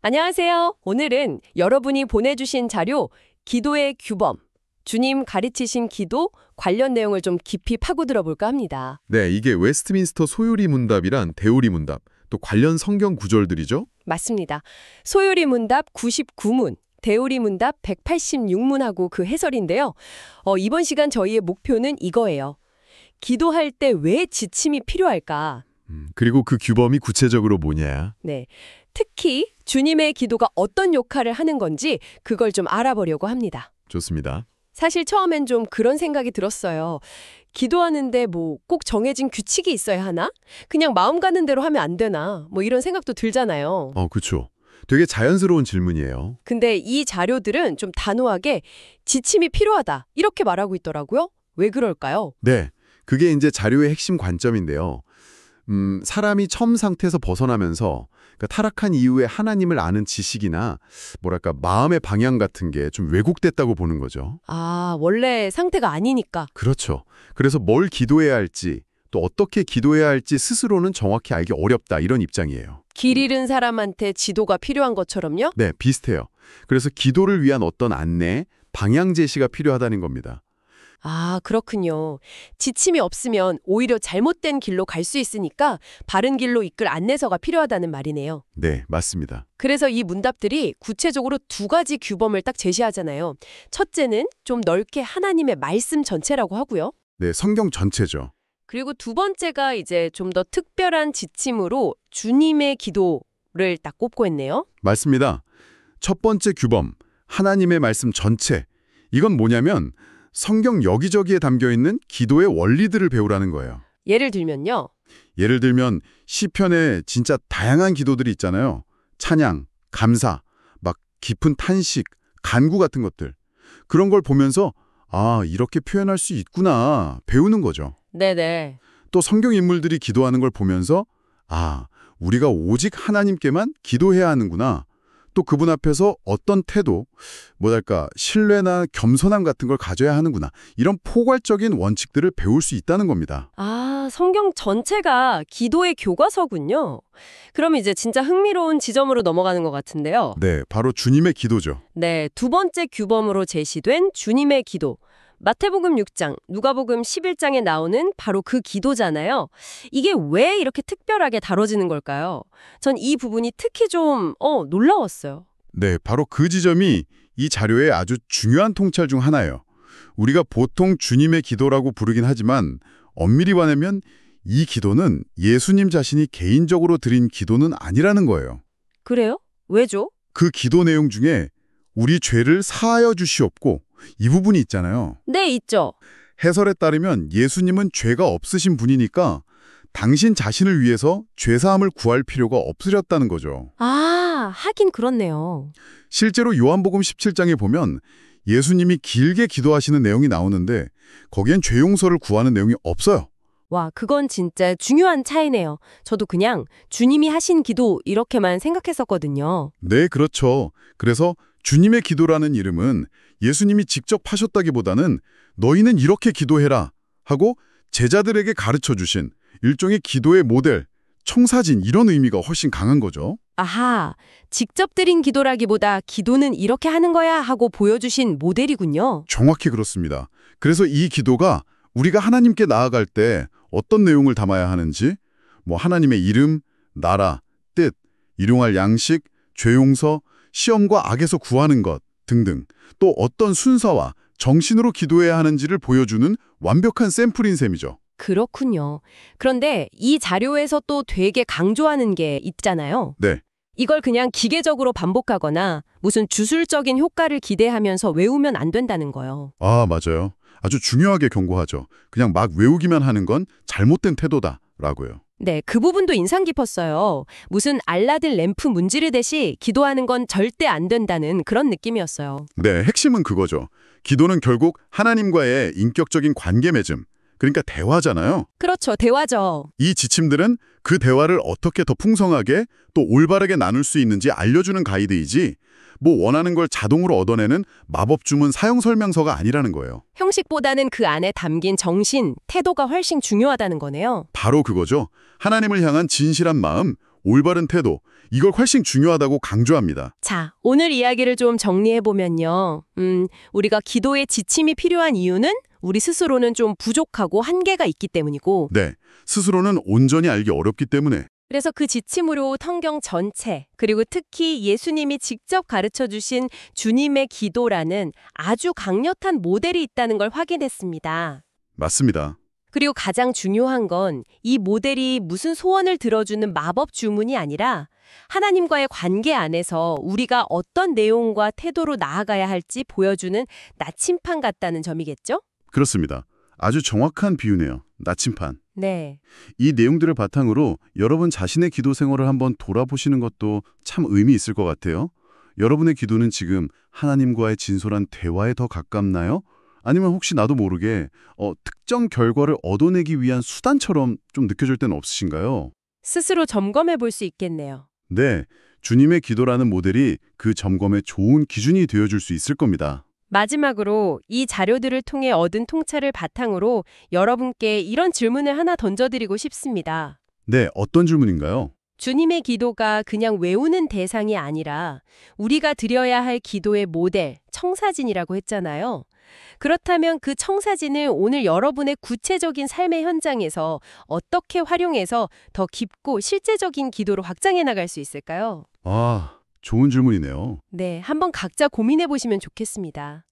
안녕하세요. 오늘은 여러분이 보내주신 자료, 기도의 규범, 주님 가르치신 기도 관련 내용을 좀 깊이 파고들어 볼까 합니다. 네, 이게 웨스트민스터 소요리 문답이란 대우리 문답, 또 관련 성경 구절들이죠? 맞습니다. 소요리 문답 99문, 대우리 문답 186문하고 그 해설인데요. 이번 시간 저희의 목표는 이거예요. 기도할 때 왜 지침이 필요할까? 그리고 그 규범이 구체적으로 뭐냐? 네. 특히 주님의 기도가 어떤 역할을 하는 건지 그걸 좀 알아보려고 합니다. 좋습니다. 사실 처음엔 좀 그런 생각이 들었어요. 기도하는데 뭐 꼭 정해진 규칙이 있어야 하나? 그냥 마음 가는 대로 하면 안 되나? 뭐 이런 생각도 들잖아요. 그쵸. 되게 자연스러운 질문이에요. 근데 이 자료들은 좀 단호하게 지침이 필요하다 이렇게 말하고 있더라고요. 왜 그럴까요? 네, 그게 이제 자료의 핵심 관점인데요. 사람이 처음 상태에서 벗어나면서 그러니까 타락한 이후에 하나님을 아는 지식이나 뭐랄까 마음의 방향 같은 게 좀 왜곡됐다고 보는 거죠. 아, 원래 상태가 아니니까. 그렇죠. 그래서 뭘 기도해야 할지 또 어떻게 기도해야 할지 스스로는 정확히 알기 어렵다 이런 입장이에요. 길 잃은 사람한테 지도가 필요한 것처럼요? 네, 비슷해요. 그래서 기도를 위한 어떤 안내, 방향 제시가 필요하다는 겁니다. 아, 그렇군요. 지침이 없으면 오히려 잘못된 길로 갈 수 있으니까 바른 길로 이끌 안내서가 필요하다는 말이네요. 네, 맞습니다. 그래서 이 문답들이 구체적으로 두 가지 규범을 딱 제시하잖아요. 첫째는 좀 넓게 하나님의 말씀 전체라고 하고요. 네, 성경 전체죠. 그리고 두 번째가 이제 좀 더 특별한 지침으로 주님의 기도를 딱 꼽고 있네요. 맞습니다. 첫 번째 규범, 하나님의 말씀 전체. 이건 뭐냐면 성경 여기저기에 담겨있는 기도의 원리들을 배우라는 거예요. 예를 들면요. 예를 들면 시편에 진짜 다양한 기도들이 있잖아요. 찬양, 감사, 막 깊은 탄식, 간구 같은 것들. 그런 걸 보면서 아, 이렇게 표현할 수 있구나 배우는 거죠. 네네. 또 성경 인물들이 기도하는 걸 보면서 아, 우리가 오직 하나님께만 기도해야 하는구나. 또 그분 앞에서 어떤 태도, 뭐랄까 신뢰나 겸손함 같은 걸 가져야 하는구나. 이런 포괄적인 원칙들을 배울 수 있다는 겁니다. 아, 성경 전체가 기도의 교과서군요. 그럼 이제 진짜 흥미로운 지점으로 넘어가는 것 같은데요. 네, 바로 주님의 기도죠. 네, 두 번째 규범으로 제시된 주님의 기도. 마태복음 6장, 누가복음 11장에 나오는 바로 그 기도잖아요. 이게 왜 이렇게 특별하게 다뤄지는 걸까요? 전 이 부분이 특히 좀 놀라웠어요. 네, 바로 그 지점이 이 자료의 아주 중요한 통찰 중 하나예요. 우리가 보통 주님의 기도라고 부르긴 하지만 엄밀히 말하면 이 기도는 예수님 자신이 개인적으로 드린 기도는 아니라는 거예요. 그래요? 왜죠? 그 기도 내용 중에 우리 죄를 사하여 주시옵고 이 부분이 있잖아요. 네, 있죠. 해설에 따르면 예수님은 죄가 없으신 분이니까 당신 자신을 위해서 죄사함을 구할 필요가 없으셨다는 거죠. 아, 하긴 그렇네요. 실제로 요한복음 17장에 보면 예수님이 길게 기도하시는 내용이 나오는데 거기엔 죄 용서를 구하는 내용이 없어요. 와, 그건 진짜 중요한 차이네요. 저도 그냥 주님이 하신 기도 이렇게만 생각했었거든요. 네, 그렇죠. 그래서 주님의 기도라는 이름은 예수님이 직접 하셨다기보다는 너희는 이렇게 기도해라 하고 제자들에게 가르쳐 주신 일종의 기도의 모델, 청사진 이런 의미가 훨씬 강한 거죠. 아하, 직접 드린 기도라기보다 기도는 이렇게 하는 거야 하고 보여주신 모델이군요. 정확히 그렇습니다. 그래서 이 기도가 우리가 하나님께 나아갈 때 어떤 내용을 담아야 하는지, 뭐 하나님의 이름, 나라, 뜻, 일용할 양식, 죄 용서, 시험과 악에서 구하는 것 등등 또 어떤 순서와 정신으로 기도해야 하는지를 보여주는 완벽한 샘플인 셈이죠. 그렇군요. 그런데 이 자료에서 또 되게 강조하는 게 있잖아요. 네. 이걸 그냥 기계적으로 반복하거나 무슨 주술적인 효과를 기대하면서 외우면 안 된다는 거예요. 아, 맞아요. 아주 중요하게 경고하죠. 그냥 막 외우기만 하는 건 잘못된 태도다라고요. 네, 그 부분도 인상 깊었어요. 무슨 알라딘 램프 문지르듯이 기도하는 건 절대 안 된다는 그런 느낌이었어요. 네, 핵심은 그거죠. 기도는 결국 하나님과의 인격적인 관계 맺음, 그러니까 대화잖아요. 그렇죠, 대화죠. 이 지침들은 그 대화를 어떻게 더 풍성하게 또 올바르게 나눌 수 있는지 알려주는 가이드이지 뭐 원하는 걸 자동으로 얻어내는 마법 주문 사용 설명서가 아니라는 거예요. 형식보다는 그 안에 담긴 정신, 태도가 훨씬 중요하다는 거네요. 바로 그거죠. 하나님을 향한 진실한 마음, 올바른 태도, 이걸 훨씬 중요하다고 강조합니다. 자, 오늘 이야기를 좀 정리해보면요. 우리가 기도에 지침이 필요한 이유는 우리 스스로는 좀 부족하고 한계가 있기 때문이고, 네, 스스로는 온전히 알기 어렵기 때문에. 그래서 그 지침으로 성경 전체, 그리고 특히 예수님이 직접 가르쳐 주신 주님의 기도라는 아주 강력한 모델이 있다는 걸 확인했습니다. 맞습니다. 그리고 가장 중요한 건 이 모델이 무슨 소원을 들어주는 마법 주문이 아니라 하나님과의 관계 안에서 우리가 어떤 내용과 태도로 나아가야 할지 보여주는 나침판 같다는 점이겠죠? 그렇습니다. 아주 정확한 비유네요. 나침판. 네. 이 내용들을 바탕으로 여러분 자신의 기도 생활을 한번 돌아보시는 것도 참 의미 있을 것 같아요. 여러분의 기도는 지금 하나님과의 진솔한 대화에 더 가깝나요? 아니면 혹시 나도 모르게 특정 결과를 얻어내기 위한 수단처럼 좀 느껴질 때는 없으신가요? 스스로 점검해 볼 수 있겠네요. 네, 주님의 기도라는 모델이 그 점검의 좋은 기준이 되어줄 수 있을 겁니다. 마지막으로 이 자료들을 통해 얻은 통찰을 바탕으로 여러분께 이런 질문을 하나 던져드리고 싶습니다. 네, 어떤 질문인가요? 주님의 기도가 그냥 외우는 대상이 아니라 우리가 드려야 할 기도의 모델, 청사진이라고 했잖아요. 그렇다면 그 청사진을 오늘 여러분의 구체적인 삶의 현장에서 어떻게 활용해서 더 깊고 실제적인 기도로 확장해 나갈 수 있을까요? 아, 좋은 질문이네요. 네, 한번 각자 고민해 보시면 좋겠습니다.